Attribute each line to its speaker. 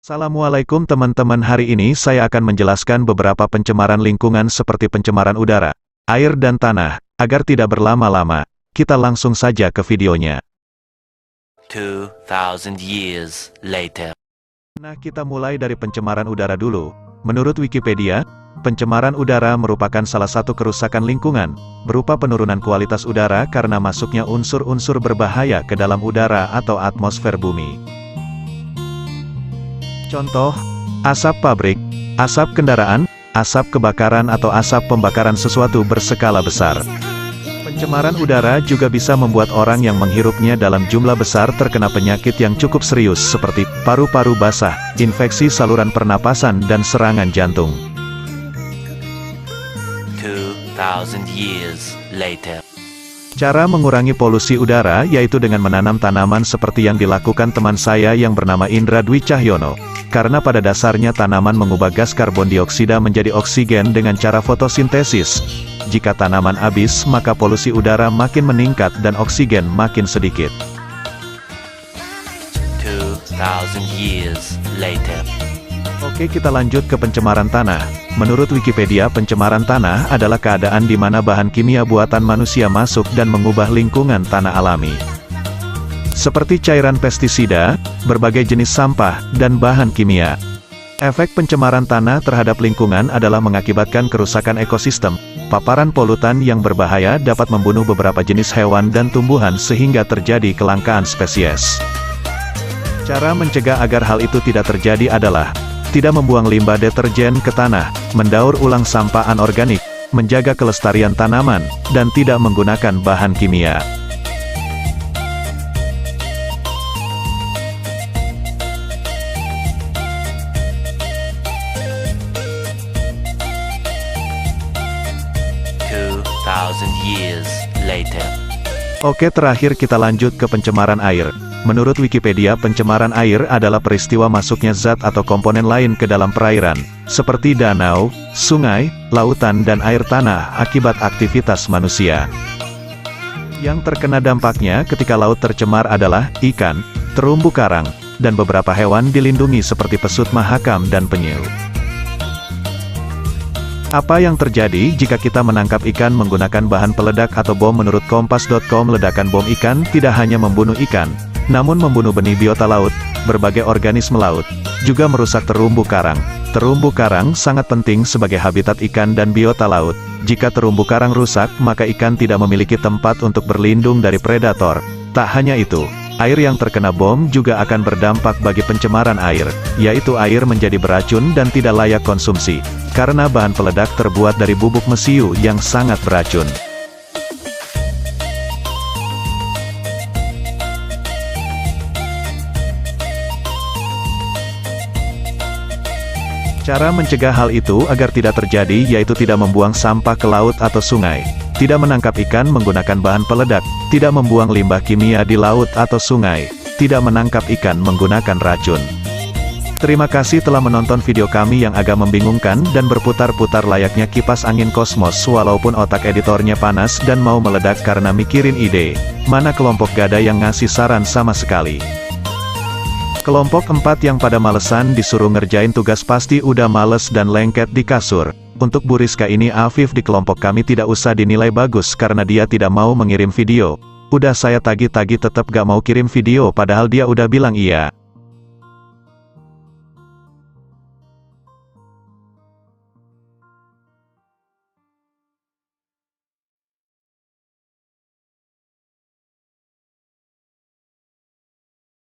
Speaker 1: Assalamualaikum teman-teman, hari ini saya akan menjelaskan beberapa pencemaran lingkungan seperti pencemaran udara, air dan tanah. Agar tidak berlama-lama, kita langsung saja ke videonya.
Speaker 2: 2000 years later.
Speaker 1: Nah, kita mulai dari pencemaran udara dulu. Menurut Wikipedia, pencemaran udara merupakan salah satu kerusakan lingkungan, berupa penurunan kualitas udara karena masuknya unsur-unsur berbahaya ke dalam udara atau atmosfer bumi. Contoh, asap pabrik, asap kendaraan, asap kebakaran atau asap pembakaran sesuatu berskala besar. Pencemaran udara juga bisa membuat orang yang menghirupnya dalam jumlah besar terkena penyakit yang cukup serius seperti paru-paru basah, infeksi saluran pernapasan dan serangan jantung.
Speaker 2: 2000 years later.
Speaker 1: Cara mengurangi polusi udara yaitu dengan menanam tanaman seperti yang dilakukan teman saya yang bernama Indra Dwi Cahyono. Karena pada dasarnya tanaman mengubah gas karbon dioksida menjadi oksigen dengan cara fotosintesis. Jika tanaman habis, maka polusi udara makin meningkat dan oksigen makin sedikit.
Speaker 2: 2000 years later.
Speaker 1: Oke, kita lanjut ke pencemaran tanah. Menurut Wikipedia, pencemaran tanah adalah keadaan di mana bahan kimia buatan manusia masuk dan mengubah lingkungan tanah alami. Seperti cairan pestisida, berbagai jenis sampah, dan bahan kimia. Efek pencemaran tanah terhadap lingkungan adalah mengakibatkan kerusakan ekosistem. Paparan polutan yang berbahaya dapat membunuh beberapa jenis hewan dan tumbuhan sehingga terjadi kelangkaan spesies. Cara mencegah agar hal itu tidak terjadi adalah tidak membuang limbah deterjen ke tanah, mendaur ulang sampah anorganik, menjaga kelestarian tanaman, dan tidak menggunakan bahan kimia.
Speaker 2: Years later.
Speaker 1: Oke, terakhir kita lanjut ke pencemaran air. Menurut Wikipedia, pencemaran air adalah peristiwa masuknya zat atau komponen lain ke dalam perairan, seperti danau, sungai, lautan dan air tanah akibat aktivitas manusia. Yang terkena dampaknya ketika laut tercemar adalah ikan, terumbu karang, dan beberapa hewan dilindungi seperti pesut mahakam dan penyu. Apa yang terjadi jika kita menangkap ikan menggunakan bahan peledak atau bom? Menurut Kompas.com, ledakan bom ikan tidak hanya membunuh ikan, namun membunuh benih biota laut, berbagai organisme laut, juga merusak terumbu karang. Terumbu karang sangat penting sebagai habitat ikan dan biota laut. Jika terumbu karang rusak, maka ikan tidak memiliki tempat untuk berlindung dari predator. Tak hanya itu, air yang terkena bom juga akan berdampak bagi pencemaran air, yaitu air menjadi beracun dan tidak layak konsumsi, karena bahan peledak terbuat dari bubuk mesiu yang sangat beracun. Cara mencegah hal itu agar tidak terjadi yaitu tidak membuang sampah ke laut atau sungai, tidak menangkap ikan menggunakan bahan peledak, tidak membuang limbah kimia di laut atau sungai, tidak menangkap ikan menggunakan racun. Terima kasih telah menonton video kami yang agak membingungkan dan berputar-putar layaknya kipas angin kosmos walaupun otak editornya panas dan mau meledak karena mikirin ide. Mana kelompok gada yang ngasih saran sama sekali? Kelompok 4 yang pada malesan disuruh ngerjain tugas pasti udah males dan lengket di kasur. Untuk Bu Rizka ini, Afif di kelompok kami tidak usah dinilai bagus karena dia tidak mau mengirim video. Udah saya tagih-tagih tetap gak mau kirim video padahal dia udah bilang iya.